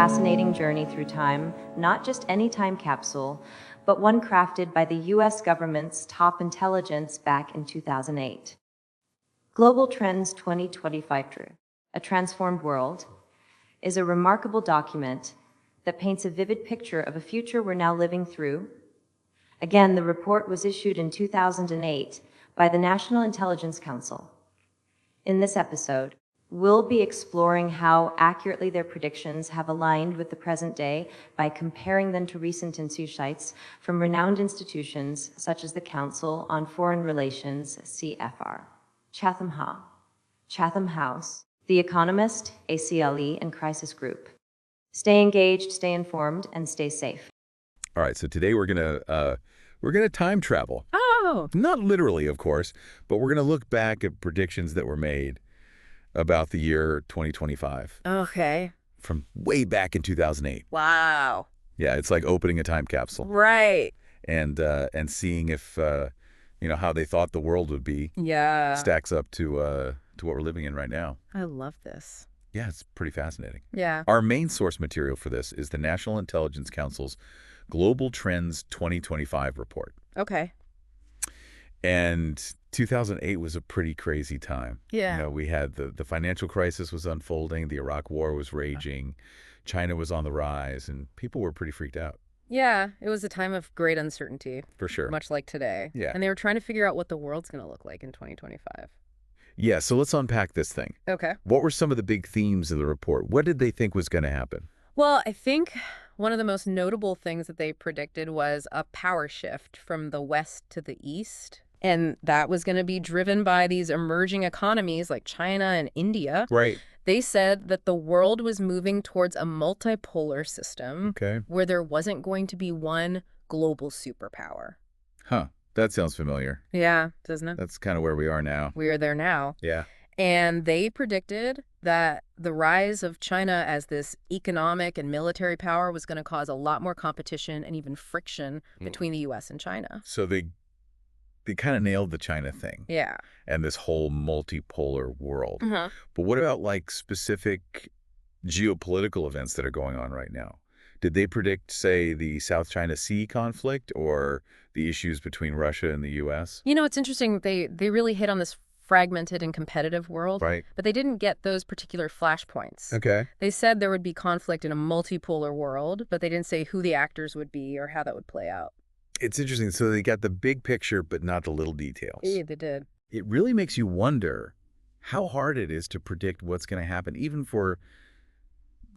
fascinating journey through time, not just any time capsule, but one crafted by the US government's top intelligence back in 2008. Global Trends 2025 True, A Transformed World, is a remarkable document that paints a vivid picture of a future we're now living through. Again, the report was issued in 2008 by the National Intelligence Council. In this episode, we'll be exploring how accurately their predictions have aligned with the present day by comparing them to recent insights from renowned institutions such as the Council on Foreign Relations, CFR, Chatham House, The Economist, ACLE, and Crisis Group. Stay engaged, stay informed, and stay safe. All right, so today we're gonna time travel. Oh, Not literally, of course, but we're gonna look back at predictions that were made about the year 2025 okay. from way back in 2008. Wow. Yeah, it's like opening a time capsule Right. and seeing if how they thought the world would be Yeah. stacks up to what we're living in right now. I love this. Yeah, it's pretty fascinating. Yeah. Our main source material for this is the National Intelligence Council's Global Trends 2025 report. Okay. And 2008 was a pretty crazy time. Yeah. We had the financial crisis was unfolding, the Iraq War was raging, China was on the rise, and people were pretty freaked out. Yeah. It was a time of great uncertainty, For sure. much like today. Yeah. And they were trying to figure out what the world's going to look like in 2025. Yeah, so let's unpack this thing. Okay. What were some of the big themes of the report? What did they think was going to happen? Well, I think one of the most notable things that they predicted was a power shift from the West to the East. And that was going to be driven by these emerging economies like China and India. Right. They said that the world was moving towards a multipolar system Okay. where there wasn't going to be one global superpower. Huh. That sounds familiar. Yeah, doesn't it? That's kind of where we are now. We are there now. Yeah. And they predicted that the rise of China as this economic and military power was going to cause a lot more competition and even friction between the U.S. and China. So they kind of nailed the China thing Yeah. and this whole multipolar world. Uh-huh. But what about like specific geopolitical events that are going on right now? Did they predict, say, the South China Sea conflict or the issues between Russia and the U.S.? You know, it's interesting. They really hit on this fragmented and competitive world, Right. but they didn't get those particular flashpoints. Okay. They said there would be conflict in a multipolar world, but they didn't say who the actors would be or how that would play out. It's interesting. So they got the big picture, but not the little details. Yeah, they did. It really makes you wonder how hard it is to predict what's going to happen, even for,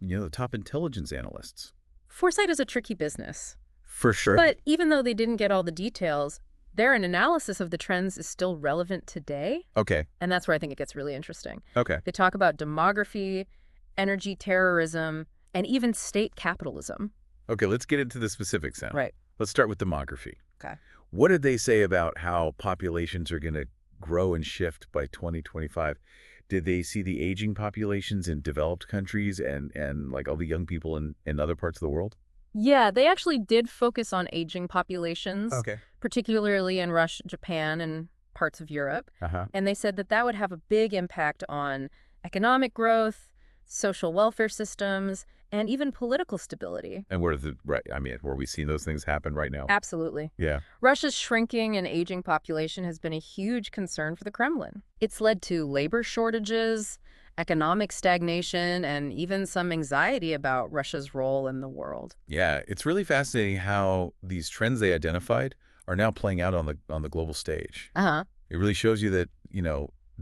the top intelligence analysts. Foresight is a tricky business. For sure. But even though they didn't get all the details, their analysis of the trends is still relevant today. Okay. And that's where I think it gets really interesting. Okay. They talk about demography, energy terrorism, and even state capitalism. Okay, let's get into the specifics now. Right. Let's start with demography. Okay. What did they say about how populations are going to grow and shift by 2025? Did they see the aging populations in developed countries and like all the young people in other parts of the world? Yeah, they actually did focus on aging populations, Okay. particularly in Russia, Japan, and parts of Europe. Uh-huh. And they said that that would have a big impact on economic growth, social welfare systems, and even political stability. And where where we seeing those things happen right now? Absolutely. Yeah. Russia's shrinking and aging population has been a huge concern for the Kremlin. It's led to labor shortages, economic stagnation, and even some anxiety about Russia's role in the world. Yeah, it's really fascinating how these trends they identified are now playing out on the global stage. Uh-huh. It really shows you that,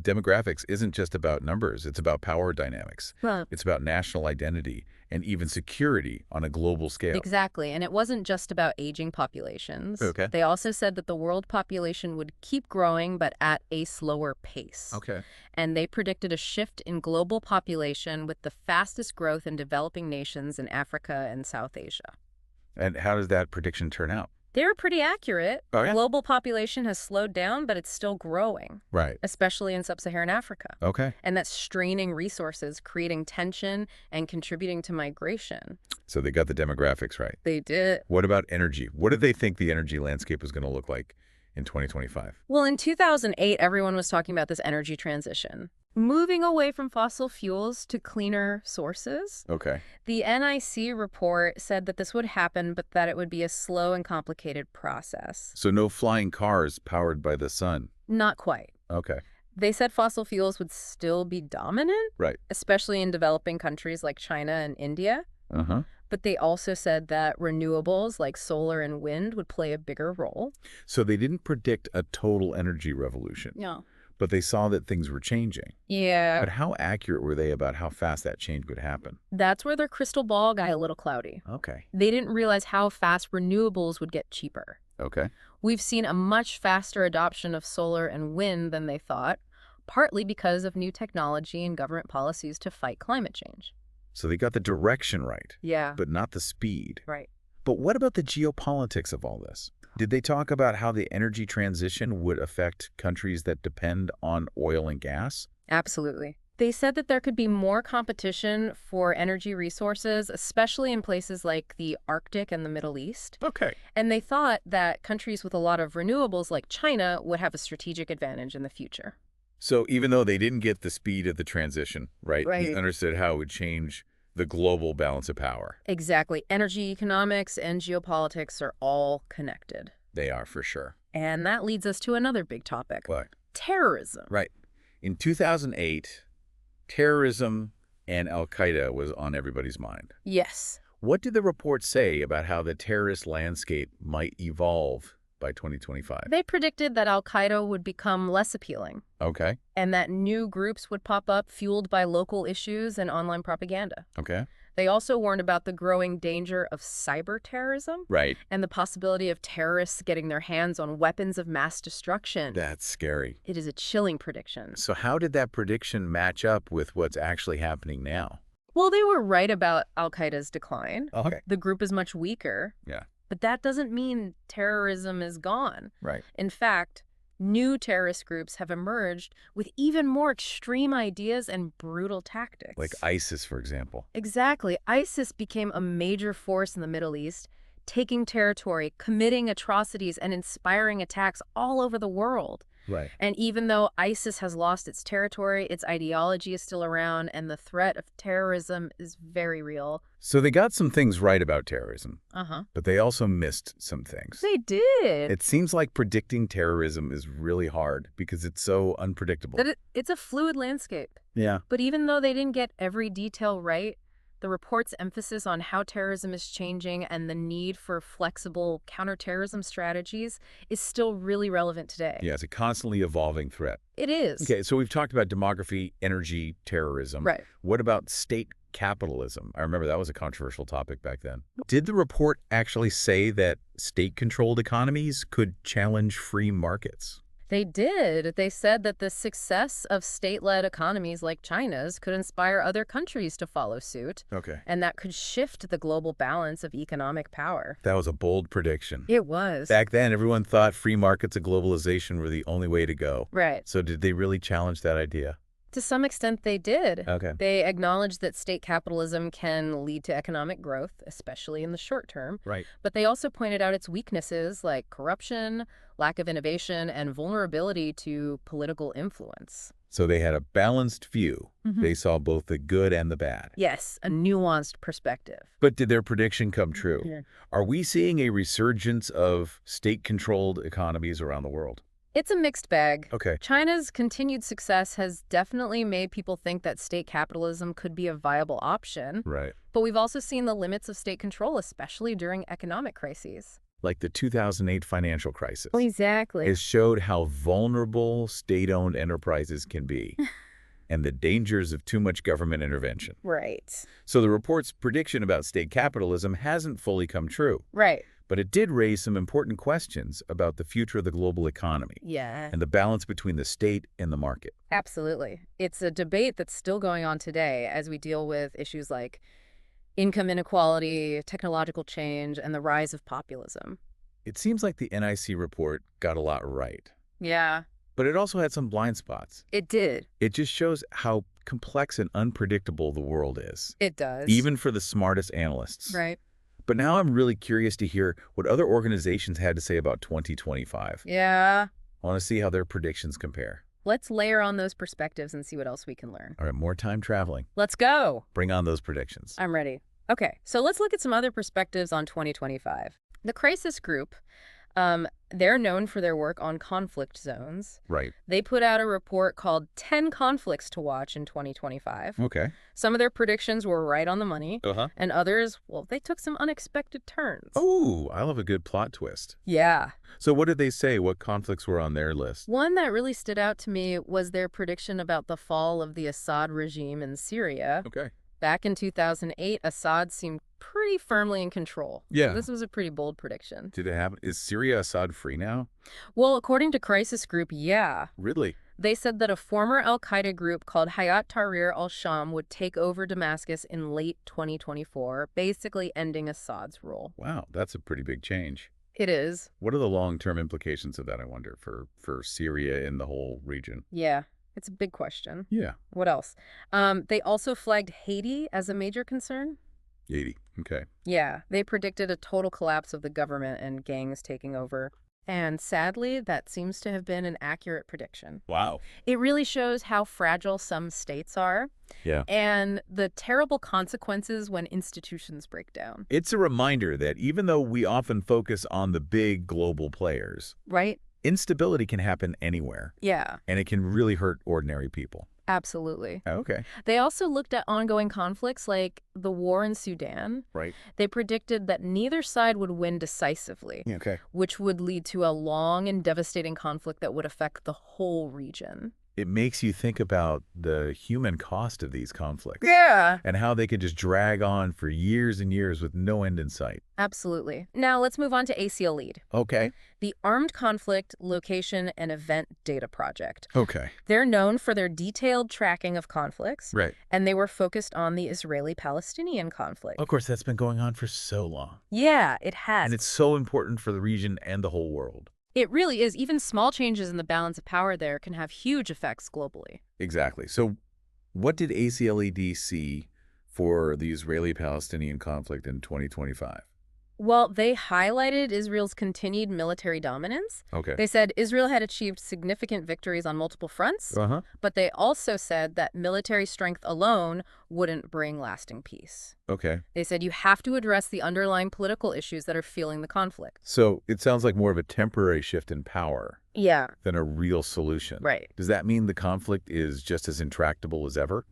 demographics isn't just about numbers, it's about power dynamics. Well, It's about national identity and even security on a global scale. exactly. And it wasn't just about aging populations. Okay. They also said that the world population would keep growing, but at a slower pace. Okay. And they predicted a shift in global population with the fastest growth in developing nations in Africa and South Asia. And how does that prediction turn out? They were pretty accurate. Oh, yeah? Global population has slowed down, but it's still growing, Right. especially in sub-Saharan Africa. Okay. And that's straining resources, creating tension, and contributing to migration. So they got the demographics right. They did. What about energy? What did they think the energy landscape was going to look like in 2025? Well, in 2008, everyone was talking about this energy transition. moving away from fossil fuels to cleaner sources. Okay. The NIC report said that this would happen, but that it would be a slow and complicated process. So no flying cars powered by the sun. Not quite. Okay. They said fossil fuels would still be dominant, Right. especially in developing countries like China and India. Uh-huh. But they also said that renewables like solar and wind would play a bigger role. So they didn't predict a total energy revolution, No. but they saw that things were changing. Yeah. But how accurate were they about how fast that change would happen? That's where their crystal ball got a little cloudy. Okay. They didn't realize how fast renewables would get cheaper. Okay. We've seen a much faster adoption of solar and wind than they thought, partly because of new technology and government policies to fight climate change. So they got the direction right, Yeah. but not the speed. Right. But what about the geopolitics of all this? Did they talk about how the energy transition would affect countries that depend on oil and gas? Absolutely. They said that there could be more competition for energy resources, especially in places like the Arctic and the Middle East. Okay. And they thought that countries with a lot of renewables like China would have a strategic advantage in the future. So even though they didn't get the speed of the transition, right? Right. They understood how it would change the global balance of power. Exactly. Energy economics and geopolitics are all connected. They are, for sure. And that leads us to another big topic. What? Terrorism. Right. In 2008, terrorism and Al-Qaeda was on everybody's mind. Yes. What did the report say about how the terrorist landscape might evolve by 2025? They predicted that Al-Qaeda would become less appealing Okay. and that new groups would pop up fueled by local issues and online propaganda. Okay. They also warned about the growing danger of cyber terrorism Right. and the possibility of terrorists getting their hands on weapons of mass destruction. That's scary. It is a chilling prediction. So how did that prediction match up with what's actually happening now? Well, they were right about Al-Qaeda's decline. Okay. The group is much weaker. Yeah. But that doesn't mean terrorism is gone. Right. In fact, new terrorist groups have emerged with even more extreme ideas and brutal tactics. Like ISIS, for example. Exactly. ISIS became a major force in the Middle East, taking territory, committing atrocities, and inspiring attacks all over the world. Right. And even though ISIS has lost its territory, its ideology is still around, and the threat of terrorism is very real. So they got some things right about terrorism, Uh-huh. but they also missed some things. They did. It seems like predicting terrorism is really hard because it's so unpredictable. It's a fluid landscape. Yeah. But even though they didn't get every detail right, the report's emphasis on how terrorism is changing and the need for flexible counterterrorism strategies is still really relevant today. Yeah, it's a constantly evolving threat. It is. Okay, so we've talked about demography, energy, terrorism. Right. What about state capitalism? I remember that was a controversial topic back then. Did the report actually say that state-controlled economies could challenge free markets? They did. They said that the success of state-led economies like China's could inspire other countries to follow suit, Okay. and that could shift the global balance of economic power. That was a bold prediction. It was. Back then, everyone thought free markets and globalization were the only way to go. Right. So did they really challenge that idea? To some extent, they did. Okay. They acknowledged that state capitalism can lead to economic growth, especially in the short term. Right. But they also pointed out its weaknesses like corruption, lack of innovation, and vulnerability to political influence. So they had a balanced view. Mhm. They saw both the good and the bad. Yes, a nuanced perspective. But did their prediction come true? Yeah. Are we seeing a resurgence of state-controlled economies around the world? It's a mixed bag. Okay. China's continued success has definitely made people think that state capitalism could be a viable option. Right. But we've also seen the limits of state control, especially during economic crises. Like the 2008 financial crisis. Exactly. It showed how vulnerable state-owned enterprises can be and the dangers of too much government intervention. Right. So the report's prediction about state capitalism hasn't fully come true. Right. But it did raise some important questions about the future of the global economy Yeah. and the balance between the state and the market. Absolutely. It's a debate that's still going on today as we deal with issues like income inequality, technological change, and the rise of populism. It seems like the NIC report got a lot right, Yeah, but it also had some blind spots. it did. It just shows how complex and unpredictable the world is, It does. even for the smartest analysts. Right. But now I'm really curious to hear what other organizations had to say about 2025. Yeah. I want to see how their predictions compare. Let's layer on those perspectives and see what else we can learn. All right, more time traveling. Let's go. Bring on those predictions. I'm ready. Okay, so let's look at some other perspectives on 2025. The Crisis Group, they're known for their work on conflict zones. Right. They put out a report called 10 Conflicts to Watch in 2025. Okay. Some of their predictions were right on the money, and others, well, they took some unexpected turns. Oh, I love a good plot twist. Yeah. So what did they say? What conflicts were on their list? One that really stood out to me was their prediction about the fall of the Assad regime in Syria. Okay. Back in 2008, Assad seemed pretty firmly in control. Yeah. So this was a pretty bold prediction. Did it happen? Is Syria Assad free now? Well, according to Crisis Group, yeah. Really? They said that a former al-Qaeda group called Hayat Tahrir al-Sham would take over Damascus in late 2024, basically ending Assad's rule. Wow, that's a pretty big change. It is. What are the long-term implications of that, I wonder, for Syria and the whole region? Yeah, it's a big question. Yeah. What else? They also flagged Haiti as a major concern. Haiti. Okay. Yeah, they predicted a total collapse of the government and gangs taking over. And sadly, that seems to have been an accurate prediction. Wow. It really shows how fragile some states are. Yeah. And the terrible consequences when institutions break down. It's a reminder that even though we often focus on the big global players, Right? instability can happen anywhere. Yeah, And it can really hurt ordinary people. absolutely. Okay. They also looked at ongoing conflicts like the war in Sudan. Right. They predicted that neither side would win decisively, Okay. which would lead to a long and devastating conflict that would affect the whole region. It makes you think about the human cost of these conflicts. Yeah. And how they could just drag on for years and years with no end in sight. Absolutely. Now let's move on to ACL LEAD, Okay. the Armed Conflict Location and Event Data Project. Okay. They're known for their detailed tracking of conflicts, Right. and they were focused on the Israeli-Palestinian conflict. Of course, that's been going on for so long. Yeah, it has. And it's so important for the region and the whole world. It really is. Even small changes in the balance of power there can have huge effects globally. Exactly. So what did ACLED see for the Israeli-Palestinian conflict in 2025? Well, they highlighted Israel's continued military dominance. Okay. They said Israel had achieved significant victories on multiple fronts, Uh-huh. but they also said that military strength alone wouldn't bring lasting peace. Okay. They said you have to address the underlying political issues that are fueling the conflict. So it sounds like more of a temporary shift in power Yeah, than a real solution. right. Does that mean the conflict is just as intractable as ever?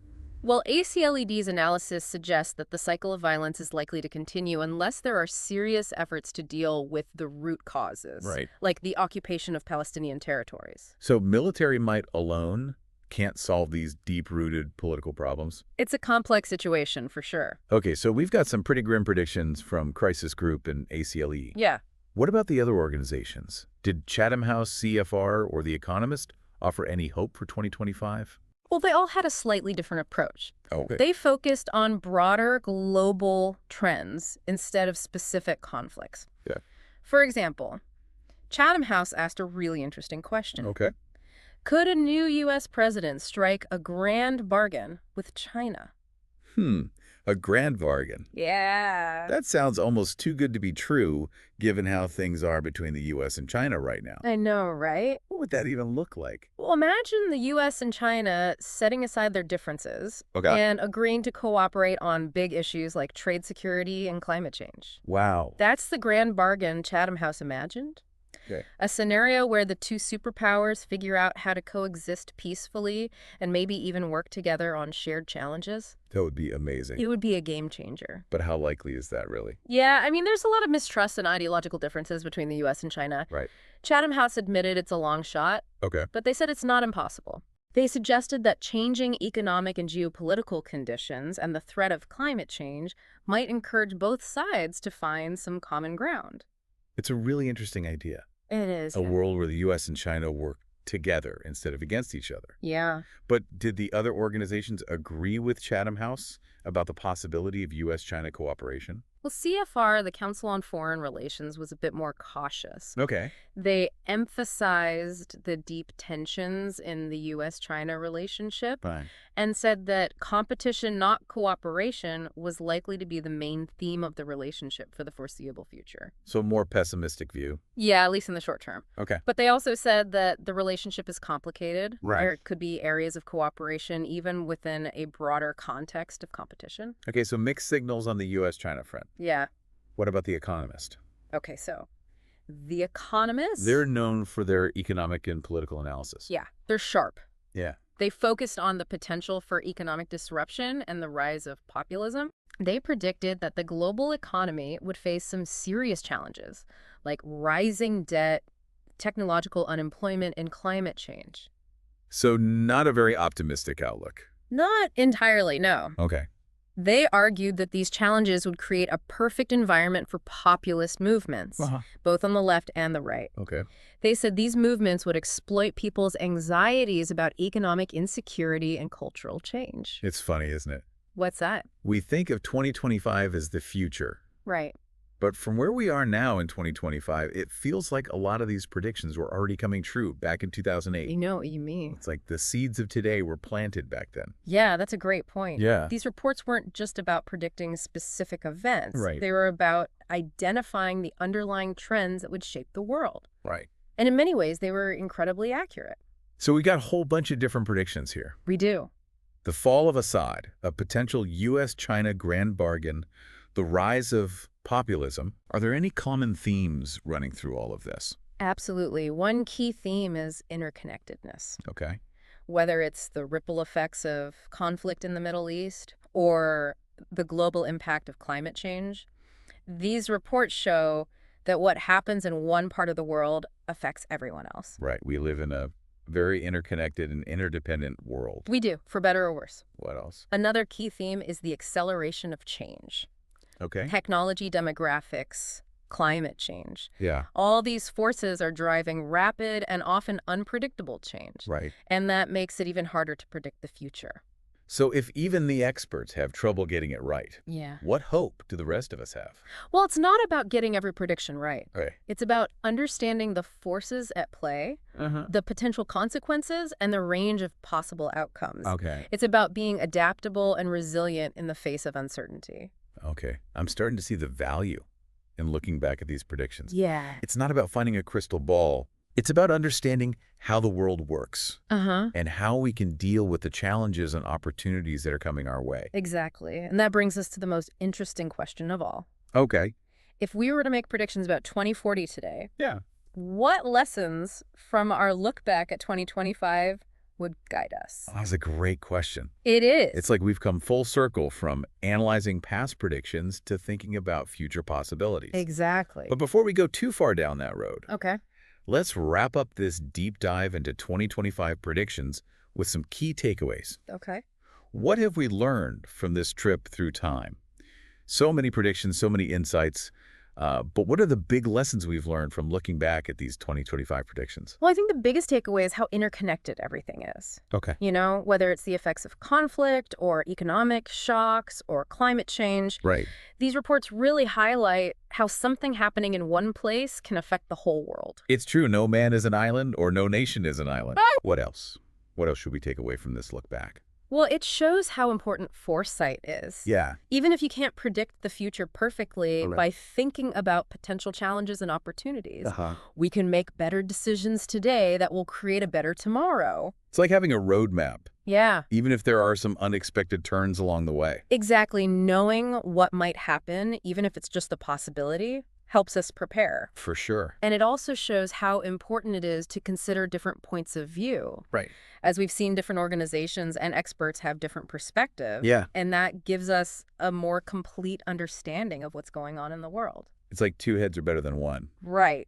Well, ACLED's analysis suggests that the cycle of violence is likely to continue unless there are serious efforts to deal with the root causes, Right. like the occupation of Palestinian territories. So military might alone can't solve these deep-rooted political problems? It's a complex situation, for sure. Okay, so we've got some pretty grim predictions from Crisis Group and ACLE. Yeah. What about the other organizations? Did Chatham House, CFR, or The Economist offer any hope for 2025? Well, they all had a slightly different approach. Okay. They focused on broader global trends instead of specific conflicts. Yeah. For example, Chatham House asked a really interesting question. Okay. Could a new U.S. president strike a grand bargain with China? A grand bargain. Yeah. That sounds almost too good to be true, given how things are between the U.S. and China right now. I know, right? What would that even look like? Well, imagine the U.S. and China setting aside their differences Okay. and agreeing to cooperate on big issues like trade security and climate change. Wow. That's the grand bargain Chatham House imagined. Okay. A scenario where the two superpowers figure out how to coexist peacefully and maybe even work together on shared challenges. That would be amazing. It would be a game changer. But how likely is that really? Yeah, I mean, there's a lot of mistrust and ideological differences between the U.S. and China. Right. Chatham House admitted it's a long shot, Okay. but they said it's not impossible. They suggested that changing economic and geopolitical conditions and the threat of climate change might encourage both sides to find some common ground. It's a really interesting idea. It is. A world where the U.S. and China work together instead of against each other. Yeah. But did the other organizations agree with Chatham House about the possibility of U.S.-China cooperation? Well, CFR, the Council on Foreign Relations, was a bit more cautious. Okay. They emphasized the deep tensions in the U.S.-China relationship Fine. and said that competition, not cooperation, was likely to be the main theme of the relationship for the foreseeable future. So more pessimistic view. Yeah, at least in the short term. Okay. But they also said that the relationship is complicated. Right. There could be areas of cooperation even within a broader context of competition. Okay, so mixed signals on the U.S.-China front. Yeah. What about The Economist? Okay, so The Economist. They're known for their economic and political analysis. Yeah, they're sharp. Yeah. They focused on the potential for economic disruption and the rise of populism. They predicted that the global economy would face some serious challenges, like rising debt, technological unemployment, and climate change. So not a very optimistic outlook. Not entirely, no. Okay. They argued that these challenges would create a perfect environment for populist movements, both on the left and the right. Okay. They said these movements would exploit people's anxieties about economic insecurity and cultural change. It's funny, isn't it? What's that? We think of 2025 as the future. Right. But from where we are now in 2025, it feels like a lot of these predictions were already coming true back in 2008. You know what you mean. It's like the seeds of today were planted back then. Yeah, that's a great point. Yeah. These reports weren't just about predicting specific events. Right. They were about identifying the underlying trends that would shape the world. Right. And in many ways, they were incredibly accurate. So we got a whole bunch of different predictions here. We do. The fall of Assad, a potential U.S.-China grand bargain, the rise of populism. Are there any common themes running through all of this? Absolutely. One key theme is interconnectedness. Okay. Whether it's the ripple effects of conflict in the Middle East or the global impact of climate change, these reports show that what happens in one part of the world affects everyone else. Right. We live in a very interconnected and interdependent world. We do, for better or worse. What else? Another key theme is the acceleration of change. Okay. Technology, demographics, climate change. Yeah. All these forces are driving rapid and often unpredictable change. Right. And that makes it even harder to predict the future. So if even the experts have trouble getting it right, Yeah. what hope do the rest of us have? Well, it's not about getting every prediction right. Okay. It's about understanding the forces at play, the potential consequences, and the range of possible outcomes. Okay. It's about being adaptable and resilient in the face of uncertainty. Okay. I'm starting to see the value in looking back at these predictions. Yeah. It's not about finding a crystal ball. It's about understanding how the world works and how we can deal with the challenges and opportunities that are coming our way. Exactly. And that brings us to the most interesting question of all. Okay. If we were to make predictions about 2040 today, Yeah. what lessons from our look back at 2025 would guide us? That's a great question. It is. It's like we've come full circle from analyzing past predictions to thinking about future possibilities. Exactly. But before we go too far down that road, Okay. let's wrap up this deep dive into 2025 predictions with some key takeaways. Okay. What have we learned from this trip through time? So many predictions, so many insights. But what are the big lessons we've learned from looking back at these 2025 predictions? Well, I think the biggest takeaway is how interconnected everything is. Okay. You know, whether it's the effects of conflict or economic shocks or climate change. Right. These reports really highlight how something happening in one place can affect the whole world. It's true. No man is an island or no nation is an island. What else? What else should we take away from this look back? Well, it shows how important foresight is. Yeah. Even if you can't predict the future perfectly, Right. by thinking about potential challenges and opportunities, we can make better decisions today that will create a better tomorrow. It's like having a roadmap, Yeah. even if there are some unexpected turns along the way. Exactly. Knowing what might happen, even if it's just a possibility, helps us prepare. For sure. And it also shows how important it is to consider different points of view. Right. As we've seen, different organizations and experts have different perspectives. Yeah. And that gives us a more complete understanding of what's going on in the world. It's like two heads are better than one. Right.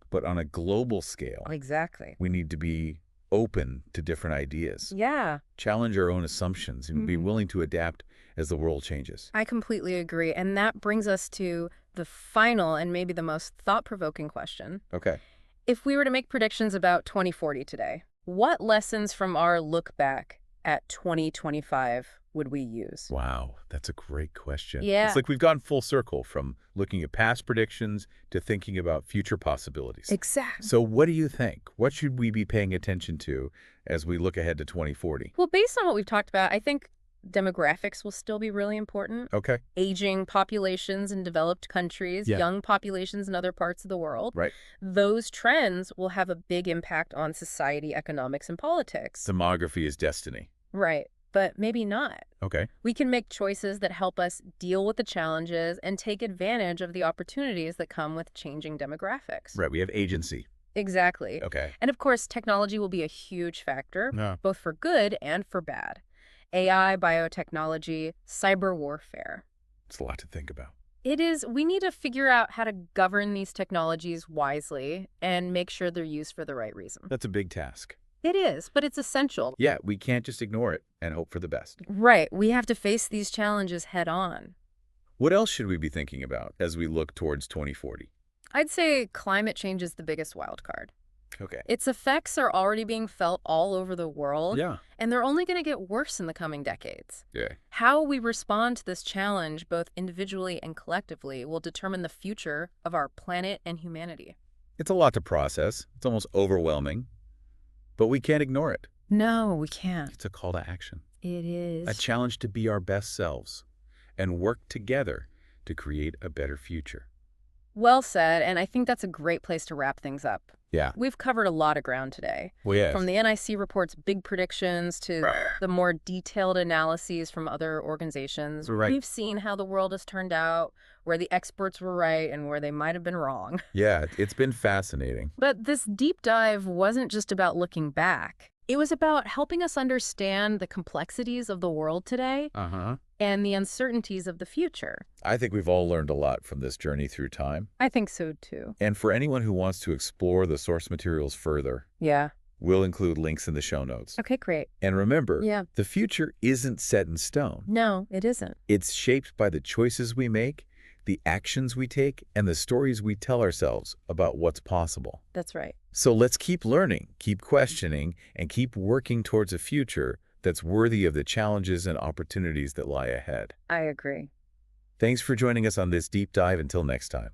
But on a global scale, Exactly. we need to be open to different ideas, Yeah, challenge our own assumptions, and be willing to adapt as the world changes. I completely agree. And that brings us to the final and maybe the most thought-provoking question. Okay. If we were to make predictions about 2040 today, what lessons from our look back at 2025 would we use? Wow, that's a great question. Yeah. It's like we've gone full circle from looking at past predictions to thinking about future possibilities. Exactly. So what do you think? What should we be paying attention to as we look ahead to 2040? Well, based on what we've talked about, I think demographics will still be really important. Okay. Aging populations in developed countries, Yeah. young populations in other parts of the world. Right. Those trends will have a big impact on society, economics, and politics. Demography is destiny. Right. But maybe not. Okay. We can make choices that help us deal with the challenges and take advantage of the opportunities that come with changing demographics. Right. We have agency. Exactly. Okay. And of course, technology will be a huge factor, Yeah. both for good and for bad. AI, biotechnology, cyber warfare. It's a lot to think about. It is. We need to figure out how to govern these technologies wisely and make sure they're used for the right reason. That's a big task. It is, but it's essential. Yeah, we can't just ignore it and hope for the best. Right. We have to face these challenges head on. What else should we be thinking about as we look towards 2040? I'd say climate change is the biggest wild card. Okay. Its effects are already being felt all over the world, Yeah. and they're only going to get worse in the coming decades. Yeah. How we respond to this challenge, both individually and collectively, will determine the future of our planet and humanity. It's a lot to process. It's almost overwhelming. But we can't ignore it. No, we can't. It's a call to action. It is. A challenge to be our best selves and work together to create a better future. Well said, and I think that's a great place to wrap things up. Yeah. We've covered a lot of ground today. Well, yes. From the NIC report's big predictions to the more detailed analyses from other organizations. Right. We've seen how the world has turned out, where the experts were right and where they might have been wrong. Yeah, it's been fascinating. But this deep dive wasn't just about looking back. It was about helping us understand the complexities of the world today and the uncertainties of the future. I think we've all learned a lot from this journey through time. I think so, too. And for anyone who wants to explore the source materials further, Yeah. we'll include links in the show notes. Okay, great. And remember, Yeah. the future isn't set in stone. No, it isn't. It's shaped by the choices we make, the actions we take, and the stories we tell ourselves about what's possible. That's right. So let's keep learning, keep questioning, and keep working towards a future that's worthy of the challenges and opportunities that lie ahead. I agree. Thanks for joining us on this deep dive. Until next time.